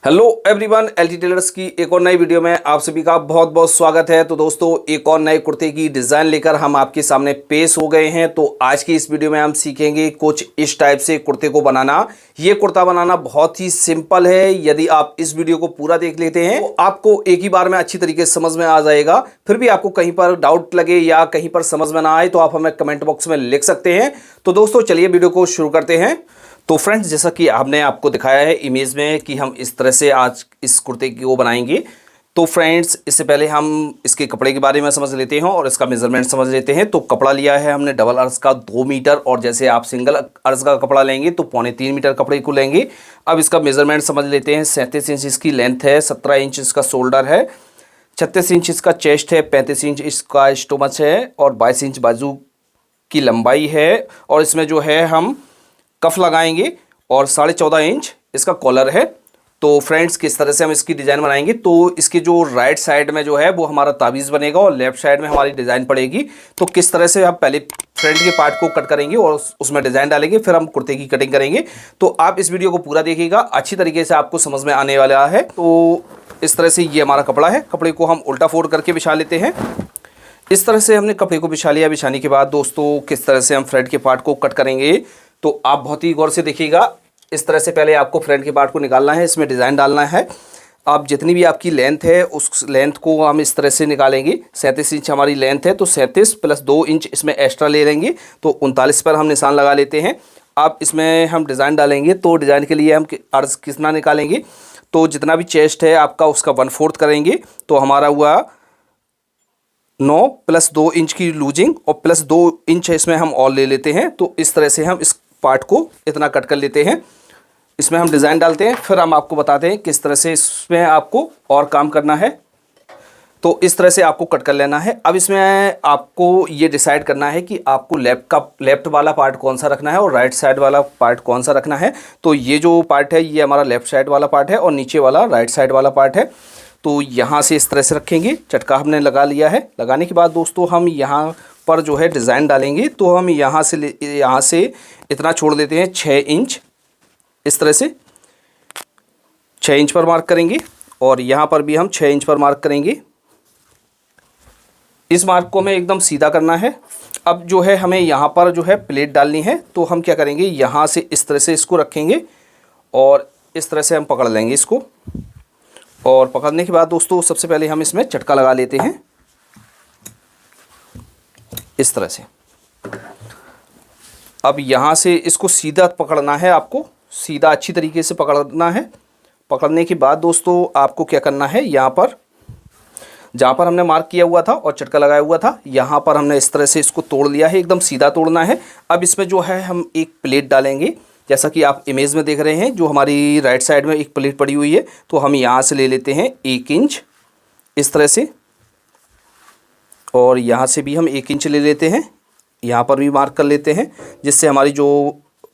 Hello everyone, LT tailors की एक और नई वीडियो में आप सभी का बहुत बहुत स्वागत है। तो दोस्तों, एक और नए कुर्ते की डिज़ाइन लेकर हम आपके सामने पेश हो गए हैं। तो आज की इस वीडियो में हम सीखेंगे कुछ इस टाइप से कुर्ते को बनाना। ये कुर्ता बनाना बहुत ही सिंपल है। यदि आप इस वीडियो को पूरा देख लेते हैं तो आपको एक ही बार में अच्छी तरीके से समझ में आ जाएगा। फिर भी आपको कहीं पर डाउट लगे या कहीं पर समझ में ना आए तो आप हमें कमेंट बॉक्स में लिख सकते हैं। तो दोस्तों, चलिए वीडियो को शुरू करते हैं। तो फ्रेंड्स, जैसा कि हमने आपको दिखाया है इमेज में कि हम इस तरह से आज इस कुर्ते की वो बनाएंगे। तो फ्रेंड्स, इससे पहले हम इसके कपड़े के बारे में समझ लेते हैं और इसका मेजरमेंट समझ लेते हैं। तो कपड़ा लिया है हमने डबल अर्ज का 2 मीटर, और जैसे आप सिंगल अर्ज का कपड़ा लेंगे तो 3.25 मीटर कपड़े को लेंगे। अब इसका मेजरमेंट समझ लेते हैं। 37 इंच इसकी लेंथ है, 17 इंच इसका शोल्डर है, 36 इंच इसका चेस्ट है, 35 इंच इसका स्टोमच है और 22 इंच बाजू की लंबाई है। और इसमें जो है हम कफ लगाएंगे और 14.5 इंच इसका कॉलर है। तो फ्रेंड्स, किस तरह से हम इसकी डिज़ाइन बनाएंगे, तो इसकी जो राइट साइड में जो है वो हमारा ताबीज़ बनेगा और लेफ्ट साइड में हमारी डिज़ाइन पड़ेगी। तो किस तरह से हम पहले फ्रंट के पार्ट को कट करेंगे और उसमें डिज़ाइन डालेंगे, फिर हम कुर्ते की कटिंग करेंगे। तो आप इस वीडियो को पूरा देखिएगा, अच्छी तरीके से आपको समझ में आने वाला है। तो इस तरह से ये हमारा कपड़ा है। कपड़े को हम उल्टा फोल्ड करके बिछा लेते हैं। इस तरह से हमने कपड़े को बिछा लिया। बिछाने के बाद दोस्तों, किस तरह से हम फ्रंट के पार्ट को कट करेंगे, तो आप बहुत ही गौर से देखिएगा। इस तरह से पहले आपको फ्रंट के पार्ट को निकालना है, इसमें डिज़ाइन डालना है। आप जितनी भी आपकी लेंथ है उस लेंथ को हम इस तरह से निकालेंगे। 37 इंच हमारी लेंथ है, तो 37 प्लस 2 इंच इसमें एक्स्ट्रा ले लेंगे, तो 39 पर हम निशान लगा लेते हैं। अब इसमें हम डिज़ाइन डालेंगे, तो डिज़ाइन के लिए हम अर्ज कितना निकालेंगे, तो जितना भी चेस्ट है आपका उसका 1/4 करेंगे। तो हमारा हुआ 9 प्लस 2 इंच की लूजिंग और प्लस 2 इंच इसमें हम और ले लेते हैं। तो इस तरह से हम इस पार्ट को इतना कट कर लेते हैं। इसमें हम डिज़ाइन डालते हैं, फिर हम आपको बताते हैं किस तरह से इसमें आपको और काम करना है। तो इस तरह से आपको कट कर लेना है। अब इसमें आपको ये डिसाइड करना है कि आपको लेफ्ट वाला पार्ट कौन सा रखना है और राइट साइड वाला पार्ट कौन सा रखना है। तो ये जो पार्ट है ये हमारा लेफ्ट साइड वाला पार्ट है और नीचे वाला राइट साइड वाला पार्ट है। तो यहाँ से इस तरह से रखेंगे। चटका हमने लगा लिया है। लगाने के बाद दोस्तों, हम यहाँ पर जो है डिज़ाइन डालेंगे, तो हम यहाँ से इतना छोड़ देते हैं 6 इंच। इस तरह से 6 इंच पर मार्क करेंगे और यहाँ पर भी हम 6 इंच पर मार्क करेंगे। इस मार्क को हमें एकदम सीधा करना है। अब जो है हमें यहाँ पर जो है प्लेट डालनी है, तो हम क्या करेंगे, यहाँ से इस तरह से इसको रखेंगे और इस तरह से हम पकड़ लेंगे इसको। और पकड़ने के बाद दोस्तों, सबसे पहले हम इसमें चटका लगा लेते हैं इस तरह से। अब यहाँ से इसको सीधा पकड़ना है, आपको सीधा अच्छी तरीके से पकड़ना है। पकड़ने के बाद दोस्तों, आपको क्या करना है, यहाँ पर जहाँ पर हमने मार्क किया हुआ था और चटका लगाया हुआ था, यहाँ पर हमने इस तरह से इसको तोड़ लिया है, एकदम सीधा तोड़ना है। अब इसमें जो है हम एक प्लेट डालेंगे, जैसा कि आप इमेज में देख रहे हैं। जो हमारी राइट साइड में एक प्लेट पड़ी हुई है, तो हम यहाँ से ले लेते हैं 1 इंच इस तरह से, और यहाँ से भी हम 1 इंच ले लेते हैं। यहाँ पर भी मार्क कर लेते हैं, जिससे हमारी जो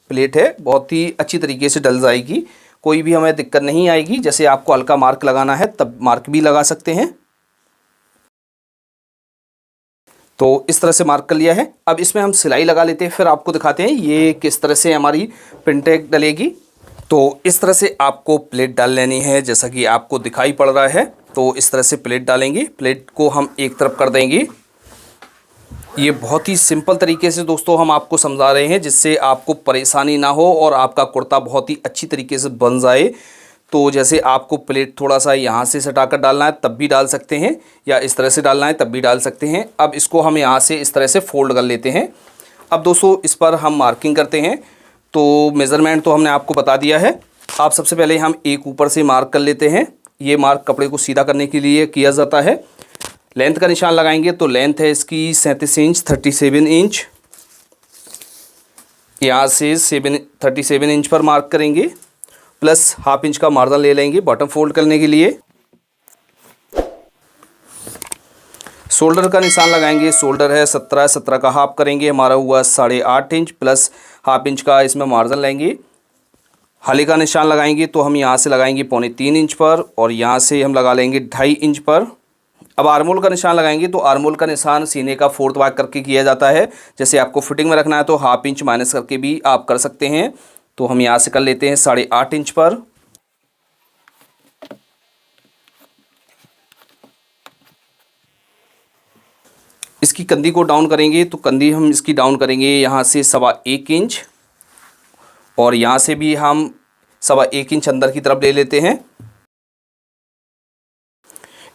प्लेट है बहुत ही अच्छी तरीके से डल जाएगी, कोई भी हमें दिक्कत नहीं आएगी। जैसे आपको हल्का मार्क लगाना है तब मार्क भी लगा सकते हैं। तो इस तरह से मार्क कर लिया है। अब इसमें हम सिलाई लगा लेते हैं, फिर आपको दिखाते हैं ये किस तरह से हमारी प्रिंटेड डलेगी। तो इस तरह से आपको प्लेट डाल लेनी है, जैसा कि आपको दिखाई पड़ रहा है। तो इस तरह से प्लेट डालेंगे। प्लेट को हम एक तरफ कर देंगे। ये बहुत ही सिंपल तरीके से दोस्तों हम आपको समझा रहे हैं, जिससे आपको परेशानी ना हो और आपका कुर्ता बहुत ही अच्छी तरीके से बन जाए। तो जैसे आपको प्लेट थोड़ा सा यहाँ से सटाकर डालना है तब भी डाल सकते हैं, या इस तरह से डालना है तब भी डाल सकते हैं। अब इसको हम यहाँ से इस तरह से फोल्ड कर लेते हैं। अब दोस्तों, इस पर हम मार्किंग करते हैं। तो मेज़रमेंट तो हमने आपको बता दिया है। आप सबसे पहले हम एक ऊपर से मार्क कर लेते हैं। ये मार्क कपड़े को सीधा करने के लिए किया जाता है। लेंथ का निशान लगाएंगे, तो लेंथ है इसकी 37 इंच, 37 इंच। यहाँ से 37 इंच पर मार्क करेंगे, प्लस ½ इंच का मार्जिन ले लेंगे बॉटम फोल्ड करने के लिए। शोल्डर का निशान लगाएंगे। शोल्डर है 17 का हाफ करेंगे, हमारा हुआ 8.5 इंच, प्लस ½ इंच का इसमें मार्जिन लेंगे। हाले का निशान लगाएंगे, तो हम यहाँ से लगाएंगे 3.25 इंच पर, और यहाँ से हम लगा लेंगे 2.5 इंच पर। अब आर्मोल का निशान लगाएंगे, तो आर्मोल का निशान सीने का 4th भाग करके किया जाता है। जैसे आपको फिटिंग में रखना है तो ½ इंच माइनस करके भी आप कर सकते हैं। तो हम यहाँ से कर लेते हैं 8.5 इंच पर। इसकी कंधी को डाउन करेंगे तो कंधी हम इसकी डाउन करेंगे यहाँ से 1.25 इंच, और यहाँ से भी हम 1.25 इंच अंदर की तरफ ले लेते हैं।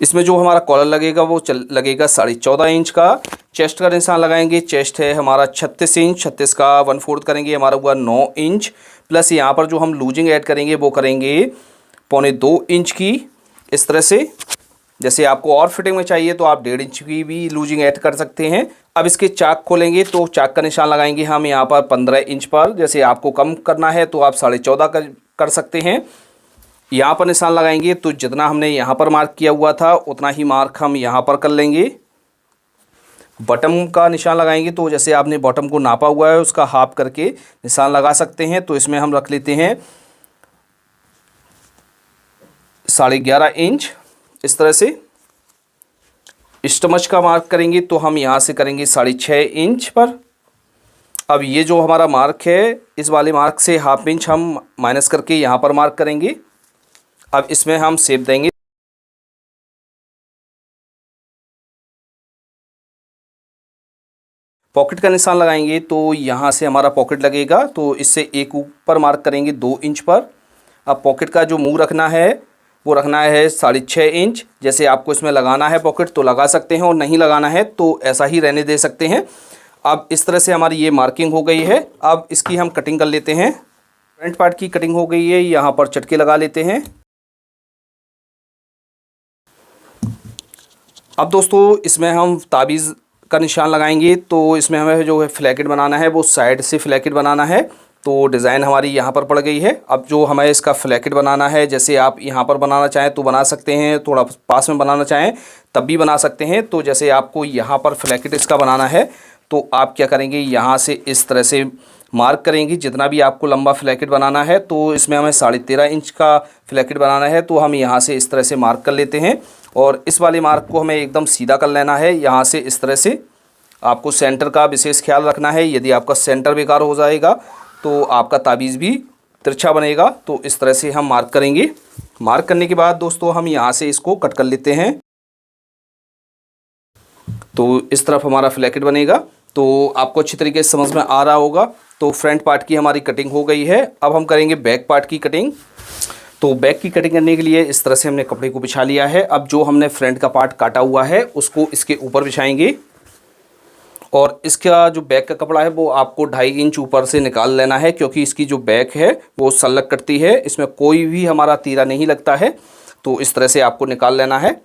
इसमें जो हमारा कॉलर लगेगा वो लगेगा 14.5 इंच का। चेस्ट का निशान लगाएंगे, चेस्ट है हमारा 36 इंच, 36 का 1/4 करेंगे, हमारा हुआ 9 इंच। प्लस यहाँ पर जो हम लूजिंग ऐड करेंगे वो करेंगे 1.25 इंच की, इस तरह से। जैसे आपको और फिटिंग में चाहिए तो आप 1.5 इंच की भी लूजिंग ऐड कर सकते हैं। अब इसके चाक खोलेंगे तो चाक का निशान लगाएंगे हम यहाँ पर 15 इंच पर। जैसे आपको कम करना है तो आप 14.5 कर सकते हैं। यहाँ पर निशान लगाएंगे तो जितना हमने यहाँ पर मार्क किया हुआ था उतना ही मार्क हम यहाँ पर कर लेंगे। बॉटम का निशान लगाएंगे तो जैसे आपने बॉटम को नापा हुआ है उसका हाफ करके निशान लगा सकते हैं। तो इसमें हम रख लेते हैं 11.5 इंच, इस तरह से। स्टमच का मार्क करेंगे तो हम यहाँ से करेंगे 6.5 इंच पर। अब ये जो हमारा मार्क है, इस वाले मार्क से ½ इंच हम माइनस करके यहाँ पर मार्क करेंगे। अब इसमें हम शेप देंगे। पॉकेट का निशान लगाएंगे तो यहाँ से हमारा पॉकेट लगेगा, तो इससे एक ऊपर मार्क करेंगे 2 इंच पर। अब पॉकेट का जो मुंह रखना है वो रखना है 6.5 इंच। जैसे आपको इसमें लगाना है पॉकेट तो लगा सकते हैं, और नहीं लगाना है तो ऐसा ही रहने दे सकते हैं। अब इस तरह से हमारी ये मार्किंग हो गई है। अब इसकी हम कटिंग कर लेते हैं। फ्रंट पार्ट की कटिंग हो गई है, यहाँ पर चटके लगा लेते हैं। अब दोस्तों इसमें हम ताबीज़ का निशान लगाएंगे, तो इसमें हमें जो है फ्लैकेट बनाना है वो साइड से फ्लैकेट बनाना है। तो डिज़ाइन हमारी यहाँ पर पड़ गई है। अब जो हमें इसका फ्लैकेट बनाना है, जैसे आप यहाँ पर बनाना चाहें तो बना सकते हैं, थोड़ा पास में बनाना चाहें तब भी बना सकते हैं। तो जैसे आपको यहाँ पर फ्लैकेट इसका बनाना है तो आप क्या करेंगे, यहाँ से इस तरह से मार्क करेंगे जितना भी आपको लंबा फ्लैकेट बनाना है। तो इसमें हमें 13.5 इंच का फ्लैकेट बनाना है, तो हम यहाँ से इस तरह से मार्क कर लेते हैं। और इस वाले मार्क को हमें एकदम सीधा कर लेना है। यहाँ से इस तरह से आपको सेंटर का विशेष ख्याल रखना है। यदि आपका सेंटर बेकार हो जाएगा तो आपका ताबीज़ भी तिरछा बनेगा। तो इस तरह से हम मार्क करेंगे। मार्क करने के बाद दोस्तों हम यहाँ से इसको कट कर लेते हैं। तो इस तरफ हमारा फ्लैकेट बनेगा। तो आपको अच्छी तरीके से समझ में आ रहा होगा। तो फ्रंट पार्ट की हमारी कटिंग हो गई है। अब हम करेंगे बैक पार्ट की कटिंग। तो बैक की कटिंग करने के लिए इस तरह से हमने कपड़े को बिछा लिया है। अब जो हमने फ्रंट का पार्ट काटा हुआ है उसको इसके ऊपर बिछाएंगे, और इसका जो बैक का कपड़ा है वो आपको 2.5 इंच ऊपर से निकाल लेना है, क्योंकि इसकी जो बैक है वो सल्लक कटती है, इसमें कोई भी हमारा तीरा नहीं लगता है। तो इस तरह से आपको निकाल लेना है।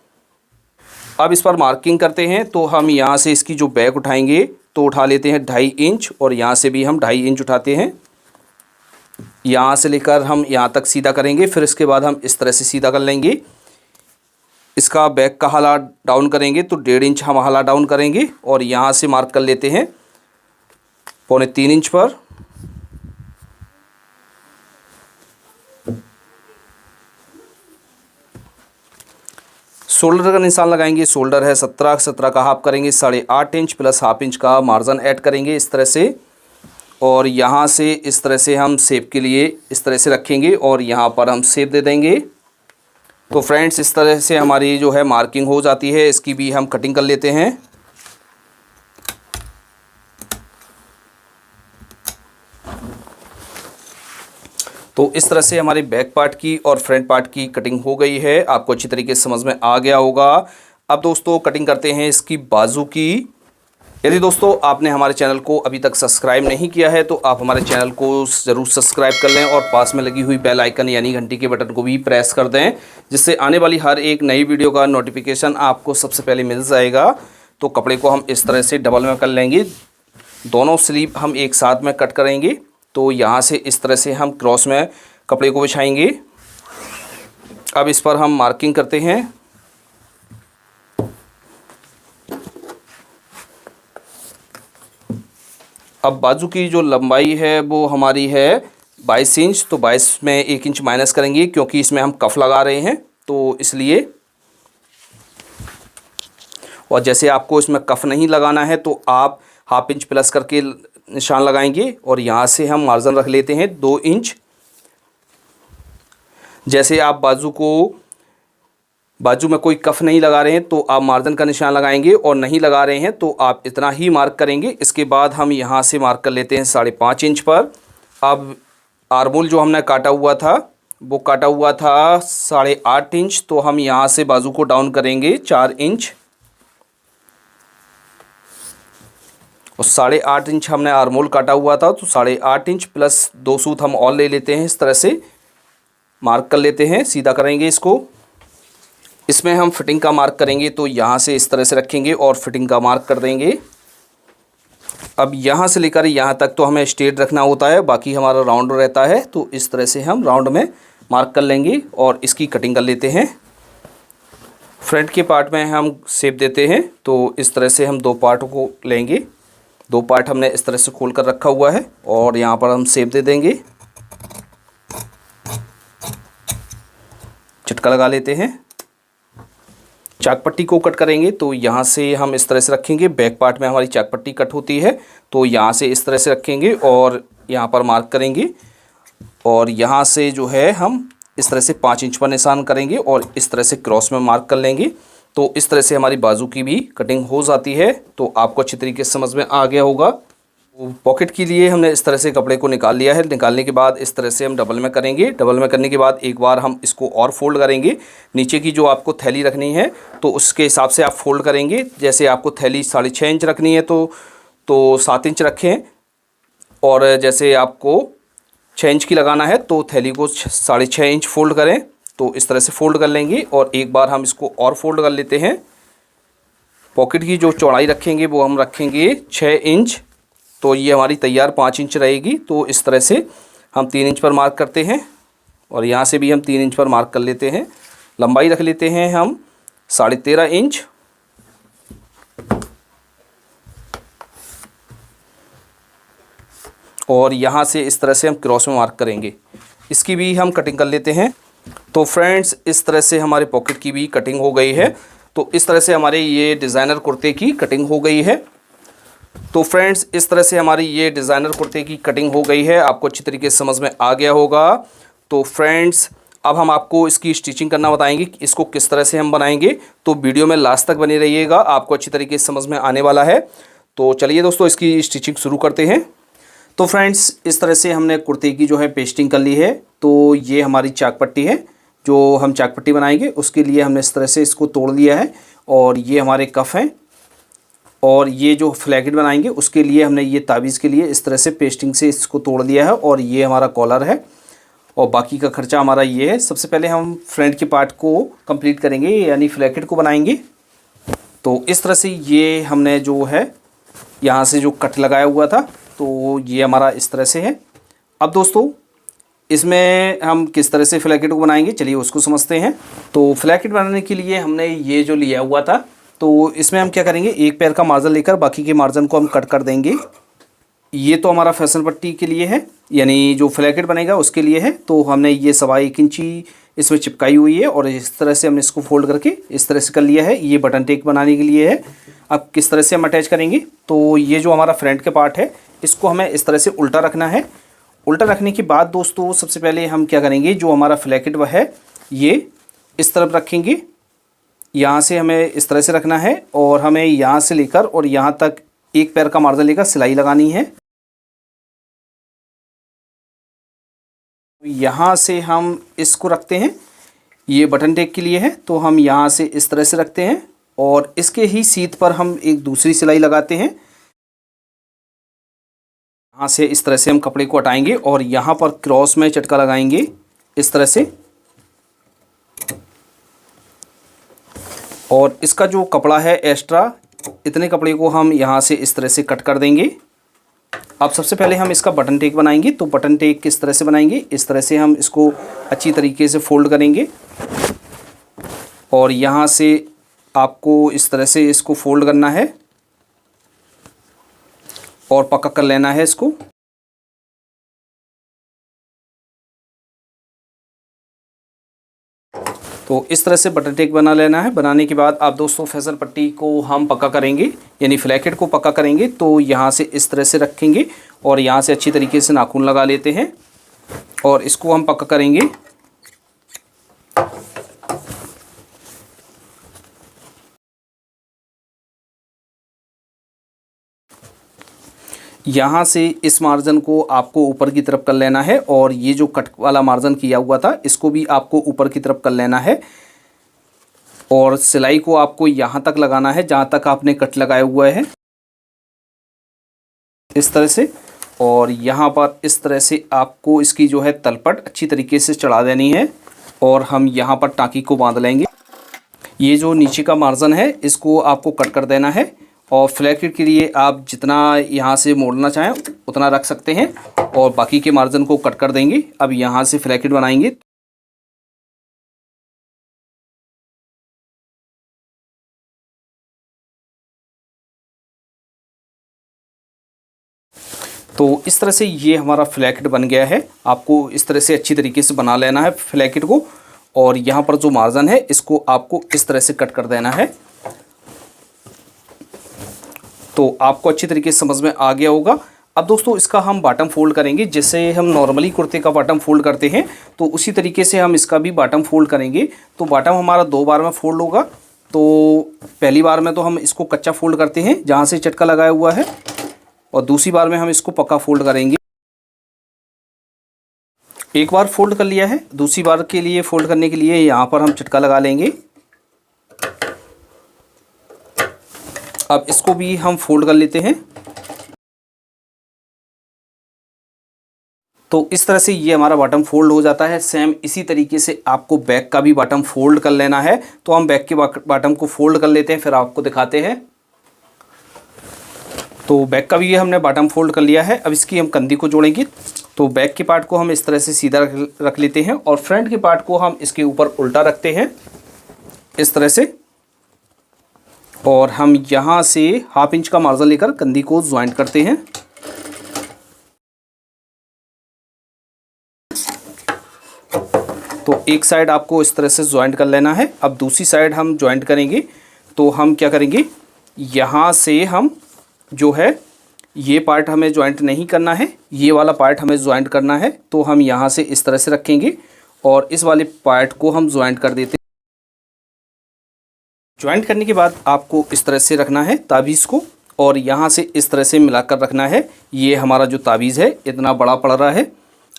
अब इस पर मार्किंग करते हैं। तो हम यहाँ से इसकी जो बैक उठाएंगे तो उठा लेते हैं 2.5 इंच, और यहाँ से भी हम 2.5 इंच उठाते हैं। यहाँ से लेकर हम यहाँ तक सीधा करेंगे, फिर इसके बाद हम इस तरह से सीधा कर लेंगे। इसका बैक का हाला डाउन करेंगे तो 1.5 इंच हम हाला डाउन करेंगे, और यहाँ से मार्क कर लेते हैं 3.25 इंच पर। शोल्डर का निशान लगाएंगे। शोल्डर है 17 का हाफ करेंगे 8.5 इंच, प्लस ½ इंच का मार्जिन ऐड करेंगे इस तरह से। और यहाँ से इस तरह से हम शेप के लिए इस तरह से रखेंगे, और यहाँ पर हम शेप दे देंगे। तो फ्रेंड्स इस तरह से हमारी जो है मार्किंग हो जाती है। इसकी भी हम कटिंग कर लेते हैं। तो इस तरह से हमारे बैक पार्ट की और फ्रंट पार्ट की कटिंग हो गई है। आपको अच्छी तरीके से समझ में आ गया होगा। अब दोस्तों कटिंग करते हैं इसकी बाजू की। यदि दोस्तों आपने हमारे चैनल को अभी तक सब्सक्राइब नहीं किया है तो आप हमारे चैनल को ज़रूर सब्सक्राइब कर लें, और पास में लगी हुई बेल आइकन यानी घंटी के बटन को भी प्रेस कर दें, जिससे आने वाली हर एक नई वीडियो का नोटिफिकेशन आपको सबसे पहले मिल जाएगा। तो कपड़े को हम इस तरह से डबल में कर लेंगे। दोनों स्लीव हम एक साथ में कट करेंगे। तो यहाँ से इस तरह से हम क्रॉस में कपड़े को बिछाएंगे। अब इस पर हम मार्किंग करते हैं। अब बाजू की जो लंबाई है वो हमारी है 22 इंच। तो 22 में 1 इंच माइनस करेंगे, क्योंकि इसमें हम कफ लगा रहे हैं तो इसलिए। और जैसे आपको इसमें कफ नहीं लगाना है तो आप ½ इंच प्लस करके निशान लगाएंगे, और यहाँ से हम मार्जिन रख लेते हैं 2 इंच। जैसे आप बाजू को बाजू में कोई कफ नहीं लगा रहे हैं तो आप मार्जिन का निशान लगाएंगे, और नहीं लगा रहे हैं तो आप इतना ही मार्क करेंगे। इसके बाद हम यहाँ से मार्क कर लेते हैं 5.5 इंच पर। अब आर्मोल जो हमने काटा हुआ था वो काटा हुआ था 8.5 इंच, तो हम यहाँ से बाजू को डाउन करेंगे 4 इंच, और 8.5 इंच हमने आर्मोल काटा हुआ था, तो 8.5 इंच प्लस 2 सूत हम और ले लेते हैं। इस तरह से मार्क कर लेते हैं, सीधा करेंगे इसको। इसमें हम फिटिंग का मार्क करेंगे, तो यहाँ से इस तरह से रखेंगे और फिटिंग का मार्क कर देंगे। अब यहाँ से लेकर यहाँ तक तो हमें स्ट्रेट रखना होता है, बाकी हमारा राउंड रहता है, तो इस तरह से हम राउंड में मार्क कर लेंगे और इसकी कटिंग कर लेते हैं। फ्रंट के पार्ट में हम शेप देते हैं, तो इस तरह से हम 2 पार्ट को लेंगे। 2 पार्ट हमने इस तरह से खोल कर रखा हुआ है और यहाँ पर हम शेप दे देंगे, झटका लगा लेते हैं। चाक पट्टी को कट करेंगे, तो यहाँ से हम इस तरह से रखेंगे। बैक पार्ट में हमारी चाक पट्टी कट होती है, तो यहाँ से इस तरह से रखेंगे और यहाँ पर मार्क करेंगे, और यहाँ से जो है हम इस तरह से 5 इंच पर निशान करेंगे और इस तरह से क्रॉस में मार्क कर लेंगे। तो इस तरह से हमारी बाजू की भी कटिंग हो जाती है। तो आपको अच्छी तरीके से समझ में आ गया होगा। पॉकेट के लिए हमने इस तरह से कपड़े को निकाल लिया है। निकालने के बाद इस तरह से हम डबल में करेंगे। डबल में करने के बाद एक बार हम इसको और फोल्ड करेंगे। नीचे की जो आपको थैली रखनी है तो उसके हिसाब से आप फोल्ड करेंगे। जैसे आपको थैली 6.5 इंच रखनी है तो 7 इंच रखें, और जैसे आपको 6 इंच की लगाना है तो थैली को 6.5 इंच फोल्ड करें। तो इस तरह से फोल्ड कर लेंगे और एक बार हम इसको और फोल्ड कर लेते हैं। पॉकेट की जो चौड़ाई रखेंगे वो हम रखेंगे 6 इंच, तो ये हमारी तैयार 5 इंच रहेगी। तो इस तरह से हम 3 इंच पर मार्क करते हैं और यहाँ से भी हम 3 इंच पर मार्क कर लेते हैं। लंबाई रख लेते हैं हम 13.5 इंच, और यहाँ से इस तरह से हम क्रॉस में मार्क करेंगे। इसकी भी हम कटिंग कर लेते हैं। तो फ्रेंड्स, इस तरह से हमारे पॉकेट की भी कटिंग हो गई है। तो इस तरह से हमारे ये डिज़ाइनर कुर्ते की कटिंग हो गई है। तो फ्रेंड्स, इस तरह से हमारी ये डिज़ाइनर कुर्ते की कटिंग हो गई है। आपको अच्छी तरीके से समझ में आ गया होगा। तो फ्रेंड्स, अब हम आपको इसकी स्टिचिंग करना बताएंगे कि इसको किस तरह से हम बनाएंगे। तो वीडियो में लास्ट तक बने रहिएगा, आपको अच्छी तरीके से समझ में आने वाला है। तो चलिए दोस्तों, इसकी स्टिचिंग शुरू करते हैं। तो फ्रेंड्स, इस तरह से हमने कुर्ते की जो है पेस्टिंग कर ली है। तो ये हमारी चाक पट्टी है, जो हम चाक पट्टी बनाएंगे उसके लिए हमने इस तरह से इसको तोड़ लिया है। और ये हमारे कफ हैं, और ये जो फ्लैकेट बनाएंगे उसके लिए हमने ये ताबीज़ के लिए इस तरह से पेस्टिंग से इसको तोड़ दिया है। और ये हमारा कॉलर है, और बाकी का खर्चा हमारा ये है। सबसे पहले हम फ्रंट के पार्ट को कंप्लीट करेंगे, यानी फ्लैकेट को बनाएंगे। तो इस तरह से ये हमने जो है यहाँ से जो कट लगाया हुआ था, तो ये हमारा इस तरह से है। अब दोस्तों, इसमें हम किस तरह से फ्लैकेट को बनाएंगे, चलिए उसको समझते हैं। तो फ्लैकेट बनाने के लिए हमने ये जो लिया हुआ था, तो इसमें हम क्या करेंगे, एक पैर का मार्जिन लेकर बाकी के मार्जिन को हम कट कर देंगे। ये तो हमारा फैशन पट्टी के लिए है, यानी जो फ्लैकेट बनेगा उसके लिए है। तो हमने ये 1.25 इंची इसमें चिपकाई हुई है, और इस तरह से हमने इसको फोल्ड करके इस तरह से कर लिया है। ये बटन टेक बनाने के लिए है। अब किस तरह से हम अटैच करेंगे, तो ये जो हमारा फ्रंट के पार्ट है इसको हमें इस तरह से उल्टा रखना है। उल्टा रखने के बाद दोस्तों, सबसे पहले हम क्या करेंगे, जो हमारा फ्लैकेट वह है ये इस तरफ रखेंगे। यहाँ से हमें इस तरह से रखना है, और हमें यहाँ से लेकर और यहाँ तक एक पैर का मार्जिन लेकर सिलाई लगानी है। यहाँ से हम इसको रखते हैं, ये बटन टेक के लिए है। तो हम यहाँ से इस तरह से रखते हैं, और इसके ही सीध पर हम एक दूसरी सिलाई लगाते हैं। यहाँ से इस तरह से हम कपड़े को हटाएंगे और यहाँ पर क्रॉस में चटका लगाएंगे इस तरह से। और इसका जो कपड़ा है एक्स्ट्रा, इतने कपड़े को हम यहाँ से इस तरह से कट कर देंगे। अब सबसे पहले हम इसका बटन टेक बनाएंगे। तो बटन टेक किस तरह से बनाएंगे, इस तरह से हम इसको अच्छी तरीके से फोल्ड करेंगे, और यहाँ से आपको इस तरह से इसको फोल्ड करना है और पक्का कर लेना है इसको। तो इस तरह से बटन टेक बना लेना है। बनाने के बाद आप दोस्तों फैसल पट्टी को हम पक्का करेंगे, यानी फ्लैकेट को पक्का करेंगे। तो यहाँ से इस तरह से रखेंगे और यहाँ से अच्छी तरीके से नाखून लगा लेते हैं और इसको हम पक्का करेंगे। यहाँ से इस मार्जिन को आपको ऊपर की तरफ कर लेना है और ये जो कट वाला मार्जिन किया हुआ था इसको भी आपको ऊपर की तरफ कर लेना है और सिलाई को आपको यहाँ तक लगाना है जहाँ तक आपने कट लगाया हुआ है, इस तरह से। और यहाँ पर इस तरह से आपको इसकी जो है तलपट अच्छी तरीके से चढ़ा देनी है और हम यहाँ पर टाँकी को बांध लेंगे। ये जो नीचे का मार्जिन है इसको आपको कट कर देना है और फ्लैट किट के लिए आप जितना यहाँ से मोड़ना चाहें उतना रख सकते हैं और बाकी के मार्जिन को कट कर देंगे। अब यहाँ से फ्लैट किट बनाएंगे। तो इस तरह से ये हमारा फ्लैट किट बन गया है। आपको इस तरह से अच्छी तरीके से बना लेना है फ्लैट किट को और यहाँ पर जो मार्जिन है इसको आपको इस तरह से कट कर देना है। तो आपको अच्छी तरीके से समझ में आ गया होगा। अब दोस्तों इसका हम बॉटम फोल्ड करेंगे। जैसे हम नॉर्मली कुर्ते का बॉटम फोल्ड करते हैं तो उसी तरीके से हम इसका भी बॉटम फोल्ड करेंगे। तो बॉटम हमारा 2 बार में फोल्ड होगा। तो पहली बार में तो हम इसको कच्चा फोल्ड करते हैं जहाँ से चटका लगाया हुआ है और दूसरी बार में हम इसको पक्का फोल्ड करेंगे। एक बार फोल्ड कर लिया है, दूसरी बार के लिए फोल्ड करने के लिए यहाँ पर हम चटका लगा लेंगे। अब इसको भी हम फोल्ड कर लेते हैं। तो इस तरह से ये हमारा बॉटम फोल्ड हो जाता है। सेम इसी तरीके से आपको बैक का भी बॉटम फोल्ड कर लेना है। तो हम बैक के बॉटम को फोल्ड कर लेते हैं, फिर आपको दिखाते हैं। तो बैक का भी ये हमने बॉटम फोल्ड कर लिया है। अब इसकी हम कंधी को जोड़ेंगे। तो बैक के पार्ट को हम इस तरह से सीधा रख लेते हैं और फ्रंट के पार्ट को हम इसके ऊपर उल्टा रखते हैं इस तरह से। और हम यहाँ से 1/2 इंच का मार्जिन लेकर कंधी को ज्वाइंट करते हैं। तो एक साइड आपको इस तरह से ज्वाइंट कर लेना है। अब दूसरी साइड हम ज्वाइंट करेंगे। तो हम क्या करेंगे, यहाँ से हम जो है ये पार्ट हमें ज्वाइंट नहीं करना है, ये वाला पार्ट हमें ज्वाइंट करना है। तो हम यहाँ से इस तरह से रखेंगे और इस वाले पार्ट को हम ज्वाइंट कर देते हैं। ज्वाइंट करने के बाद आपको इस तरह से रखना है ताबीज़ को और यहाँ से इस तरह से मिलाकर रखना है। ये हमारा जो ताबीज़ है इतना बड़ा पड़ रहा है।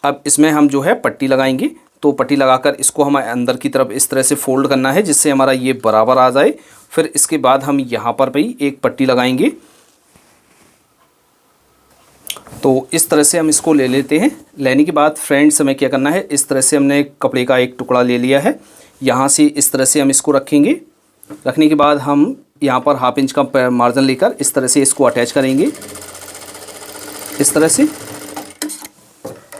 अब इसमें हम जो है पट्टी लगाएंगे। तो पट्टी लगाकर इसको हमें अंदर की तरफ इस तरह से फोल्ड करना है जिससे हमारा ये बराबर आ जाए। फिर इसके बाद हम यहाँ पर भी एक पट्टी लगाएंगे। तो इस तरह से हम इसको ले लेते हैं। लेने के बाद फ्रेंड्स हमें क्या करना है, इस तरह से हमने कपड़े का एक टुकड़ा ले लिया है। यहाँ से इस तरह से हम इसको रखेंगे। रखने के बाद हम यहाँ पर 1/2 इंच का मार्जिन लेकर इस तरह से इसको अटैच करेंगे। इस तरह से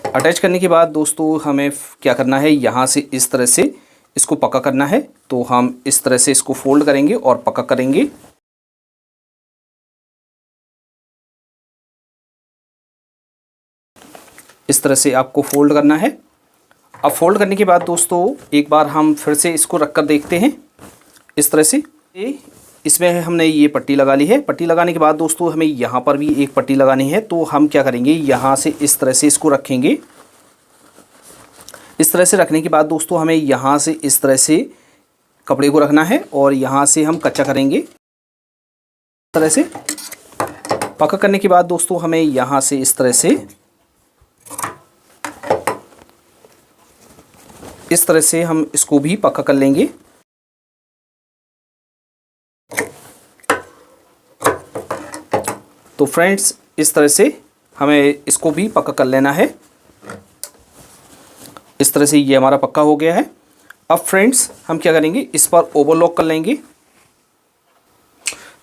अटैच करने के बाद दोस्तों हमें क्या करना है, यहाँ से इस तरह से इसको पक्का करना है। तो हम इस तरह से इसको फोल्ड करेंगे और पक्का करेंगे। इस तरह से आपको फोल्ड करना है। अब फोल्ड करने के बाद दोस्तों एक बार हम फिर से इसको रख कर देखते हैं। इस तरह से इसमें हमने ये पट्टी लगा ली है। पट्टी लगाने के बाद दोस्तों हमें यहाँ पर भी एक पट्टी लगानी है। तो हम क्या करेंगे, यहाँ से इस तरह से इसको रखेंगे। इस तरह से रखने के बाद दोस्तों हमें यहाँ से इस तरह से कपड़े को रखना है और यहाँ से हम कच्चा करेंगे। इस तरह से पक्का करने के बाद दोस्तों हमें यहाँ से इस तरह से हम इसको भी पक्का कर लेंगे। तो फ्रेंड्स इस तरह से हमें इसको भी पक्का कर लेना है। इस तरह से ये हमारा पक्का हो गया है। अब फ्रेंड्स हम क्या करेंगे, इस पर ओवरलॉक कर लेंगे।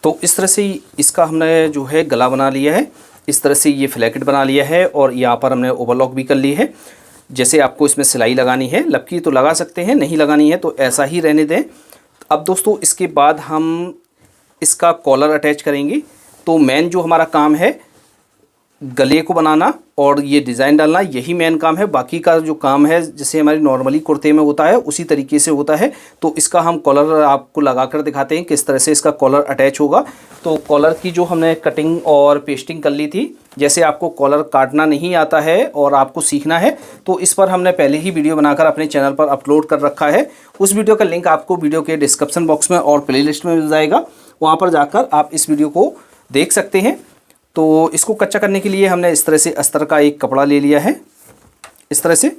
तो इस तरह से इसका हमने जो है गला बना लिया है। इस तरह से ये फ्लैकेट बना लिया है और यहाँ पर हमने ओवरलॉक भी कर ली है। जैसे आपको इसमें सिलाई लगानी है, लपकी तो लगा सकते हैं, नहीं लगानी है तो ऐसा ही रहने दें। अब दोस्तों इसके बाद हम इसका कॉलर अटैच करेंगे। तो मेन जो हमारा काम है गले को बनाना और ये डिज़ाइन डालना, यही मेन काम है। बाकी का जो काम है जैसे हमारी नॉर्मली कुर्ते में होता है उसी तरीके से होता है। तो इसका हम कॉलर आपको लगा कर दिखाते हैं किस तरह से इसका कॉलर अटैच होगा। तो कॉलर की जो हमने कटिंग और पेस्टिंग कर ली थी, जैसे आपको कॉलर काटना नहीं आता है और आपको सीखना है तो इस पर हमने पहले ही वीडियो बनाकर अपने चैनल पर अपलोड कर रखा है। उस वीडियो का लिंक आपको वीडियो के डिस्क्रिप्शन बॉक्स में और प्लेलिस्ट में मिल जाएगा। वहाँ पर जाकर आप इस वीडियो को देख सकते हैं। तो इसको कच्चा करने के लिए हमने इस तरह से अस्तर का एक कपड़ा ले लिया है, इस तरह से।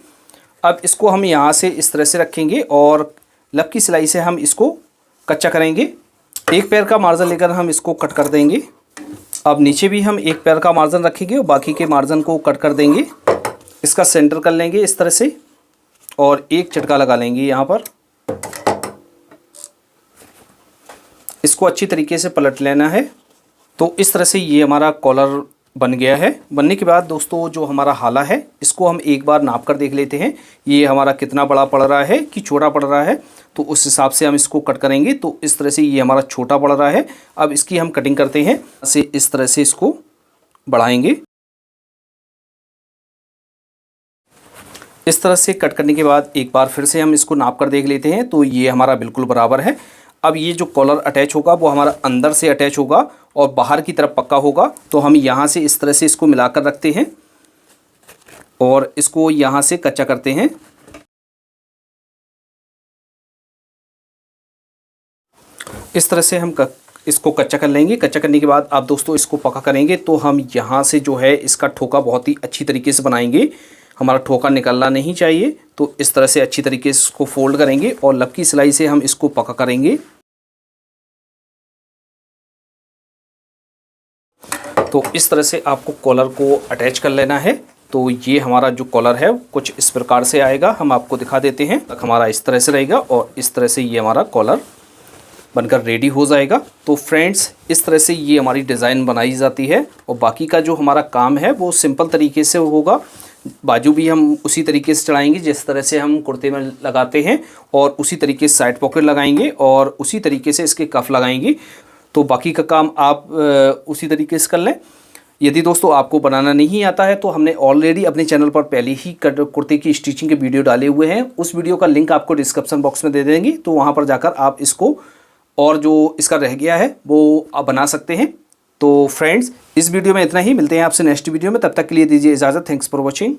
अब इसको हम यहाँ से इस तरह से रखेंगे और लब की सिलाई से हम इसको कच्चा करेंगे। एक पैर का मार्जिन लेकर हम इसको कट कर देंगे। अब नीचे भी हम एक पैर का मार्जिन रखेंगे और बाकी के मार्जिन को कट कर देंगे। इसका सेंटर कर लेंगे इस तरह से और एक झटका लगा लेंगे यहाँ पर। इसको अच्छी तरीके से पलट लेना है। तो इस तरह से ये हमारा कॉलर बन गया है। बनने के बाद दोस्तों जो हमारा हाला है इसको हम एक बार नाप कर देख लेते हैं, ये हमारा कितना बड़ा पड़ रहा है कि छोटा पड़ रहा है, तो उस हिसाब से हम इसको कट करेंगे। तो इस तरह से ये हमारा छोटा पड़ रहा है। अब इसकी हम कटिंग करते हैं, इस तरह से इसको बढ़ाएंगे। इस तरह से कट करने के बाद एक बार फिर से हम इसको नाप कर देख लेते हैं, तो ये हमारा बिल्कुल बराबर है। अब ये जो कॉलर अटैच होगा वो हमारा अंदर से अटैच होगा और बाहर की तरफ पक्का होगा। तो हम यहाँ से इस तरह से इसको मिलाकर रखते हैं और इसको यहाँ से कच्चा करते हैं। इस तरह से हम इसको कच्चा कर लेंगे। कच्चा करने के बाद आप दोस्तों इसको पक्का करेंगे तो हम यहाँ से जो है इसका ठोका बहुत ही अच्छी तरीके से बनाएंगे। हमारा ठोका निकलना नहीं चाहिए। तो इस तरह से अच्छी तरीके से इसको फोल्ड करेंगे और लब की सिलाई से हम इसको पक्का करेंगे। तो इस तरह से आपको कॉलर को अटैच कर लेना है। तो ये हमारा जो कॉलर है कुछ इस प्रकार से आएगा, हम आपको दिखा देते हैं। तक हमारा इस तरह से रहेगा और इस तरह से ये हमारा कॉलर बनकर रेडी हो जाएगा। तो फ्रेंड्स इस तरह से ये हमारी डिज़ाइन बनाई जाती है और बाकी का जो हमारा काम है वो सिंपल तरीके से होगा। बाजू भी हम उसी तरीके से चढ़ाएंगे जिस तरह से हम कुर्ते में लगाते हैं और उसी तरीके से साइड पॉकेट लगाएंगे और उसी तरीके से इसके कफ लगाएंगे। तो बाकी का काम आप उसी तरीके से कर लें। यदि दोस्तों आपको बनाना नहीं आता है तो हमने ऑलरेडी अपने चैनल पर पहले ही कुर्ते की स्टिचिंग के वीडियो डाले हुए हैं। उस वीडियो का लिंक आपको डिस्क्रिप्शन बॉक्स में दे देंगे, तो वहाँ पर जाकर आप इसको और जो इसका रह गया है वो आप बना सकते हैं। तो फ्रेंड्स इस वीडियो में इतना ही, मिलते हैं आपसे नेक्स्ट वीडियो में। तब तक के लिए दीजिए इजाज़त। Thanks for watching.